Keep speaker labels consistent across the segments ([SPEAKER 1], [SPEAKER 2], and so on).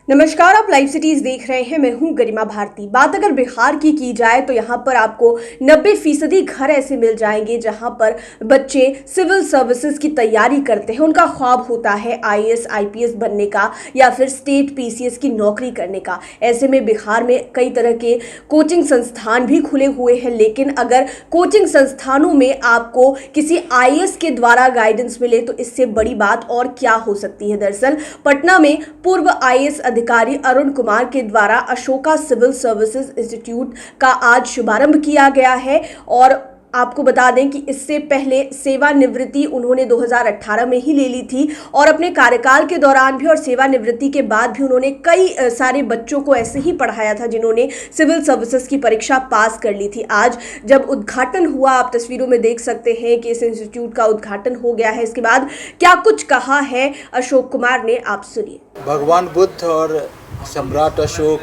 [SPEAKER 1] नमस्कार, आप live cities देख रहे हैं। मैं हूं गरिमा भारती। बात अगर बिहार की जाए तो यहां पर आपको 90% घर ऐसे मिल जाएंगे जहां पर बच्चे सिविल सर्विसेज की तैयारी करते हैं। उनका ख्वाब होता है आईएएस आईपीएस बनने का या फिर स्टेट पीसीएस की नौकरी करने का। ऐसे में बिहार में कई तरह के कोचिंग संस्थान भी खुले हुए हैं, लेकिन अगर कोचिंग संस्थानों में आपको किसी आईएएस के द्वारा गाइडेंस मिले तो इससे बड़ी बात और क्या हो सकती है। दरअसल पटना में पूर्व आईएएस अधिकारी अरुण कुमार के द्वारा अशोका सिविल सर्विसेज इंस्टीट्यूट का आज शुभारंभ किया गया है। और आपको बता दें कि इससे पहले सेवानिवृत्ति उन्होंने 2018 में ही ले ली थी और अपने कार्यकाल के दौरान भी और सेवानिवृत्ति के बाद भी उन्होंने कई सारे बच्चों को ऐसे ही पढ़ाया था जिन्होंने सिविल सर्विसेज की परीक्षा पास कर ली थी। आज जब उद्घाटन हुआ, आप तस्वीरों में देख सकते हैं कि इस इंस्टीट्यूट का उद्घाटन हो गया है। इसके बाद क्या कुछ कहा है अशोक कुमार ने, आप सुनिए।
[SPEAKER 2] भगवान बुद्ध और सम्राट अशोक,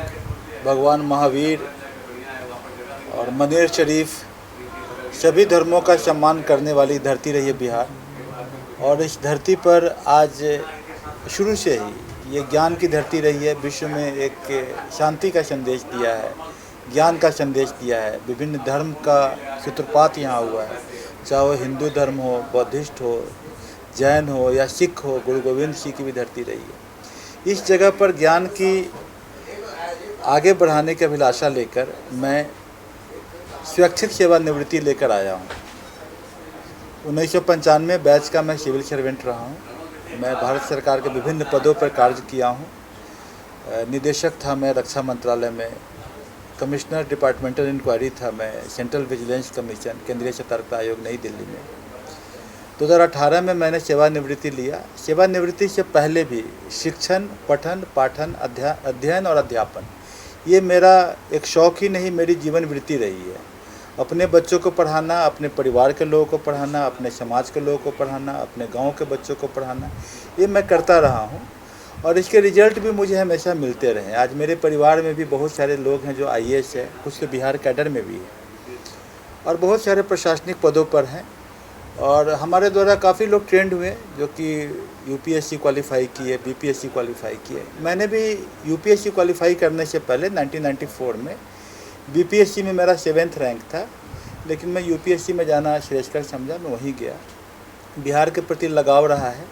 [SPEAKER 2] भगवान महावीर और मनेर शरीफ, सभी धर्मों का सम्मान करने वाली धरती रही है बिहार। और इस धरती पर आज शुरू से ही ये ज्ञान की धरती रही है। विश्व में एक शांति का संदेश दिया है, ज्ञान का संदेश दिया है। विभिन्न धर्म का सूत्रपात यहाँ हुआ है, चाहे वो हिंदू धर्म हो, बौद्धिस्ट हो, जैन हो या सिख हो। गुरु गोविंद सिंह की भी धरती रही है। इस जगह पर ज्ञान की आगे बढ़ाने की अभिलाषा लेकर मैं स्वैच्छिक सेवानिवृत्ति लेकर आया हूँ। 1995 बैच का मैं सिविल सर्वेंट रहा हूँ। मैं भारत सरकार के विभिन्न पदों पर कार्य किया हूँ। निदेशक था मैं रक्षा मंत्रालय में, कमिश्नर डिपार्टमेंटल इंक्वायरी था मैं सेंट्रल विजिलेंस कमीशन, केंद्रीय सतर्कता आयोग, नई दिल्ली में। 2018 में मैंने सेवानिवृत्ति लिया। सेवानिवृत्ति से पहले भी शिक्षण, पठन, पाठन, अध्ययन और अध्यापन, ये मेरा एक शौक़ ही नहीं, मेरी जीवन वृत्ति रही है। अपने बच्चों को पढ़ाना, अपने परिवार के लोगों को पढ़ाना, अपने समाज के लोगों को पढ़ाना, अपने गांव के बच्चों को पढ़ाना, ये मैं करता रहा हूँ और इसके रिजल्ट भी मुझे हमेशा मिलते रहे। आज मेरे परिवार में भी बहुत सारे लोग हैं जो आईएएस है, कुछ तो बिहार कैडर में भी है और बहुत सारे प्रशासनिक पदों पर हैं। और हमारे द्वारा काफ़ी लोग ट्रेंड हुए जो कि यूपीएससी क्वालिफाई किए, बीपीएससी क्वालिफाई किए। मैंने भी यूपीएससी क्वालिफाई करने से पहले 1994 में बीपीएससी में मेरा 7th रैंक था, लेकिन मैं यूपीएससी में जाना श्रेष्ठकर समझा, मैं वहीं गया। बिहार के प्रति लगाव रहा है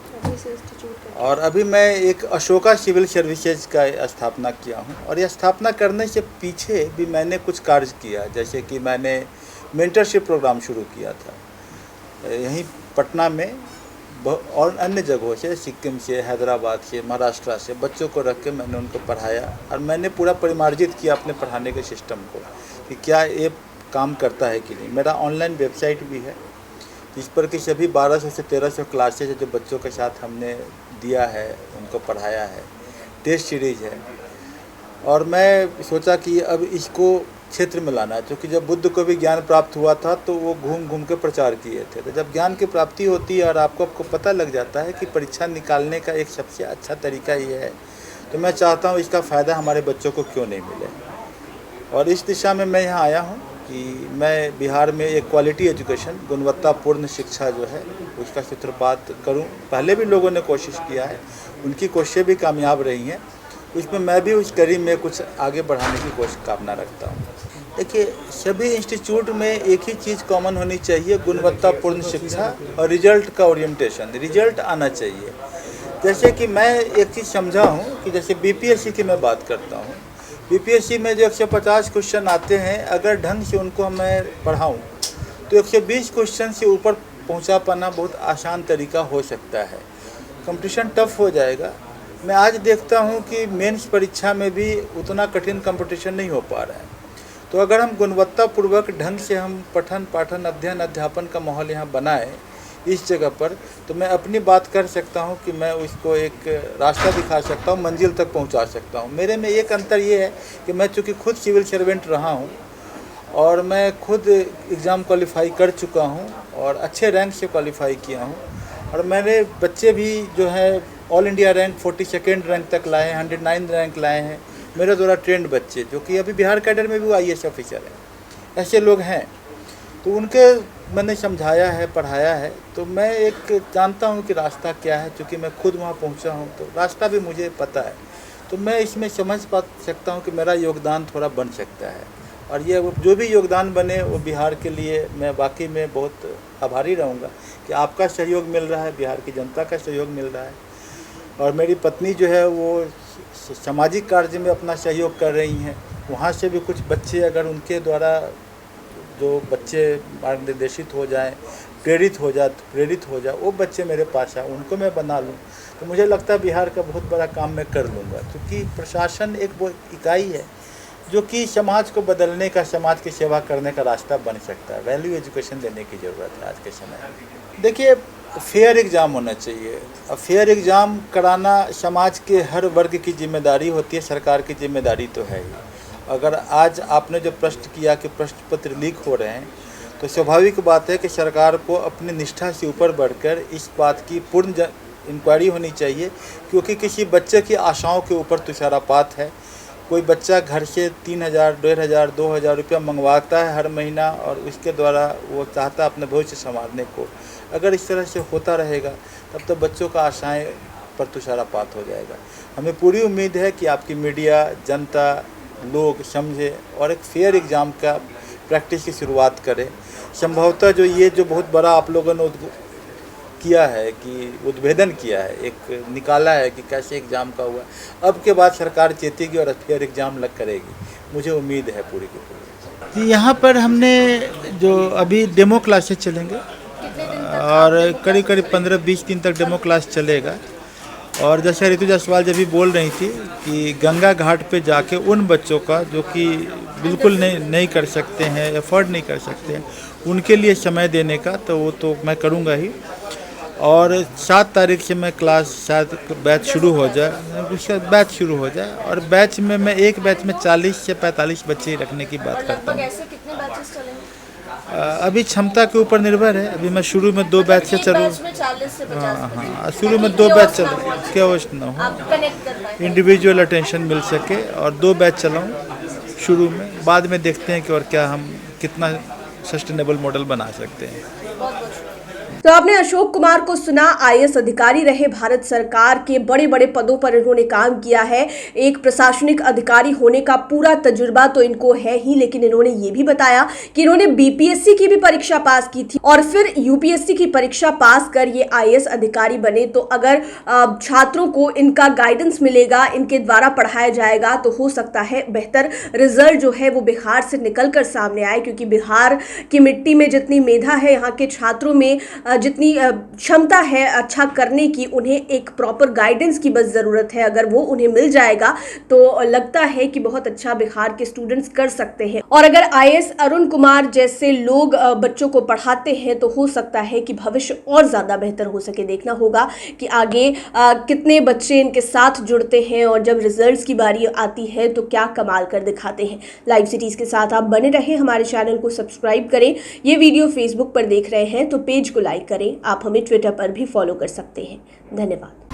[SPEAKER 2] और अभी मैं एक अशोका सिविल सर्विसेज का स्थापना किया हूँ। और यह स्थापना करने से पीछे भी मैंने कुछ कार्य किया, जैसे कि मैंने मेंटरशिप प्रोग्राम शुरू किया था यहीं पटना में और अन्य जगहों से, सिक्किम से, हैदराबाद से, महाराष्ट्र से बच्चों को रख के मैंने उनको पढ़ाया और मैंने पूरा परिमार्जित किया अपने पढ़ाने के सिस्टम को कि क्या ये काम करता है कि नहीं। मेरा ऑनलाइन वेबसाइट भी है जिस पर कि सभी 1200 से 1300 क्लासेज है जो बच्चों के साथ हमने दिया है, उनको पढ़ाया है। टेस्ट सीरीज है और मैं सोचा कि अब इसको क्षेत्र में लाना है, क्योंकि जब बुद्ध को भी ज्ञान प्राप्त हुआ था तो वो घूम घूम के प्रचार किए थे। तो जब ज्ञान की प्राप्ति होती है और आपको पता लग जाता है कि परीक्षा निकालने का एक सबसे अच्छा तरीका ये है, तो मैं चाहता हूँ इसका फ़ायदा हमारे बच्चों को क्यों नहीं मिले। और इस दिशा में मैं यहाँ आया हूँ कि मैं बिहार में एक क्वालिटी एजुकेशन, गुणवत्तापूर्ण शिक्षा जो है उसका सूत्रपात करूँ। पहले भी लोगों ने कोशिश किया है, उनकी कोशिशें भी कामयाब रही हैं। उसमें मैं भी उस कड़ी में कुछ आगे बढ़ाने की कोशिश कामना रखता हूँ। देखिए, सभी इंस्टीट्यूट में एक ही चीज़ कॉमन होनी चाहिए, गुणवत्तापूर्ण शिक्षा और रिजल्ट का ओरिएंटेशन, रिजल्ट आना चाहिए। जैसे कि मैं एक चीज़ समझा हूँ कि जैसे बीपीएससी की मैं बात करता हूँ, बीपीएससी में जो 150 क्वेश्चन आते हैं, अगर ढंग से उनको मैं पढ़ाऊँ तो 120 क्वेश्चन से ऊपर पहुँचा पाना बहुत आसान तरीका हो सकता है। कंपटीशन टफ हो जाएगा। मैं आज देखता हूँ कि मेंस परीक्षा में भी उतना कठिन कंपटीशन नहीं हो पा रहा है। तो अगर हम गुणवत्तापूर्वक ढंग से हम पठन, पाठन, अध्ययन, अध्यापन का माहौल यहाँ बनाए इस जगह पर, तो मैं अपनी बात कर सकता हूँ कि मैं उसको एक रास्ता दिखा सकता हूँ, मंजिल तक पहुँचा सकता हूँ। मेरे में एक अंतर ये है कि मैं चूँकि खुद सिविल सर्वेंट रहा हूँ और मैं खुद एग्ज़ाम क्वालिफाई कर चुका हूँ और अच्छे रैंक से क्वालिफाई किया हूँ। और मेरे बच्चे भी जो है all India rank 42nd rank तक लाए हैं, 109 रैंक लाए हैं मेरे द्वारा ट्रेंड बच्चे, जो कि अभी बिहार कैडर में भी आईएएस ऑफिसर हैं। ऐसे लोग हैं, तो उनके मैंने समझाया है, पढ़ाया है। तो मैं एक जानता हूँ कि रास्ता क्या है, क्योंकि मैं खुद वहाँ पहुँचा हूँ तो रास्ता भी मुझे पता है। तो मैं इसमें समझ पा सकता हूँ कि मेरा योगदान थोड़ा बन सकता है, और ये जो भी योगदान बने वो बिहार के लिए मैं वाकई में बहुत आभारी रहूँगा कि आपका सहयोग मिल रहा है, बिहार की जनता का सहयोग मिल रहा है। और मेरी पत्नी जो है वो सामाजिक कार्य में अपना सहयोग कर रही हैं। वहाँ से भी कुछ बच्चे, अगर उनके द्वारा जो बच्चे मार्गनिर्देशित हो जाएं, प्रेरित हो जाए, वो बच्चे मेरे पास आए, उनको मैं बना लूँ, तो मुझे लगता है बिहार का बहुत बड़ा काम मैं कर लूँगा। क्योंकि प्रशासन एक वो इकाई है जो कि समाज को बदलने का, समाज की सेवा करने का रास्ता बन सकता है। वैल्यू एजुकेशन देने की ज़रूरत है आज के समय में। देखिए, फेयर एग्ज़ाम होना चाहिए। अब फेयर एग्ज़ाम कराना समाज के हर वर्ग की जिम्मेदारी होती है, सरकार की जिम्मेदारी तो है ही। अगर आज आपने जो प्रश्न किया कि प्रश्न पत्र लीक हो रहे हैं, तो स्वाभाविक बात है कि सरकार को अपनी निष्ठा से ऊपर बढ़कर इस बात की पूर्ण इंक्वायरी होनी चाहिए, क्योंकि किसी बच्चे की आशाओं के ऊपर तुषारापात है। कोई बच्चा घर से 3,000, 1,500, 2,000 रुपया मंगवाता है हर महीना, और उसके द्वारा वो चाहता है अपने भविष्य संवारने को। अगर इस तरह से होता रहेगा तब तो बच्चों का आशाएं पर तुषारापात हो जाएगा। हमें पूरी उम्मीद है कि आपकी मीडिया, जनता, लोग समझे और एक फेयर एग्ज़ाम का प्रैक्टिस की शुरुआत करें। संभवतः जो बहुत बड़ा आप लोगों ने किया है कि उद्भेदन किया है, एक निकाला है कि कैसे एग्ज़ाम का हुआ, अब के बाद सरकार चेतेगी और फेयर एग्ज़ाम लग करेगी, मुझे उम्मीद है पूरी की पूरी। यहाँ पर हमने जो अभी डेमो क्लासेस चलेंगे और करीब 15-20 दिन तक डेमो क्लास चलेगा। और जैसे ऋतु जायसवाल जब भी बोल रही थी कि गंगा घाट पे जाके उन बच्चों का जो कि बिल्कुल नहीं कर सकते हैं, एफर्ड नहीं कर सकते हैं, उनके लिए समय देने का, तो वो तो मैं करूँगा ही। और 7 तारीख से मैं क्लास, शायद बैच शुरू हो जाए, उसका बैच शुरू हो जाए, और बैच में मैं एक बैच में 40 से 45 बच्चे रखने की बात करता हूँ।
[SPEAKER 3] ऐसे कितने बैचेस चलेंगे?
[SPEAKER 2] अभी क्षमता के ऊपर निर्भर है। अभी मैं शुरू में 2 बैच से चलूँ। हाँ, शुरू में 2 बैच चलूँ, केवश ना हो, इंडिविजुअल अटेंशन मिल सके, और 2 बैच चलाऊँ शुरू में। बाद में देखते हैं कि और क्या हम कितना सस्टेनेबल मॉडल बना सकते हैं।
[SPEAKER 1] तो आपने अशोक कुमार को सुना, आईएएस अधिकारी रहे, भारत सरकार के बड़े बड़े पदों पर इन्होंने काम किया है। एक प्रशासनिक अधिकारी होने का पूरा तजुर्बा तो इनको है ही, लेकिन इन्होंने ये भी बताया कि इन्होंने बीपीएससी की भी परीक्षा पास की थी और फिर यूपीएससी की परीक्षा पास कर ये आईएएस अधिकारी बने। तो अगर छात्रों को इनका गाइडेंस मिलेगा, इनके द्वारा पढ़ाया जाएगा, तो हो सकता है बेहतर रिजल्ट जो है वो बिहार से निकल कर सामने आए। क्योंकि बिहार की मिट्टी में जितनी मेधा है, यहाँ के छात्रों में जितनी क्षमता है अच्छा करने की, उन्हें एक प्रॉपर गाइडेंस की बस ज़रूरत है। अगर वो उन्हें मिल जाएगा तो लगता है कि बहुत अच्छा बिहार के स्टूडेंट्स कर सकते हैं। और अगर आईएएस अरुण कुमार जैसे लोग बच्चों को पढ़ाते हैं तो हो सकता है कि भविष्य और ज़्यादा बेहतर हो सके। देखना होगा कि आगे कितने बच्चे इनके साथ जुड़ते हैं, और जब रिजल्ट्स की बारी आती है तो क्या कमाल कर दिखाते हैं। लाइव सिटीज़ के साथ आप बने रहें, हमारे चैनल को सब्सक्राइब करें। ये वीडियो फेसबुक पर देख रहे हैं तो पेज को लाइक करें। आप हमें ट्विटर पर भी फॉलो कर सकते हैं। धन्यवाद।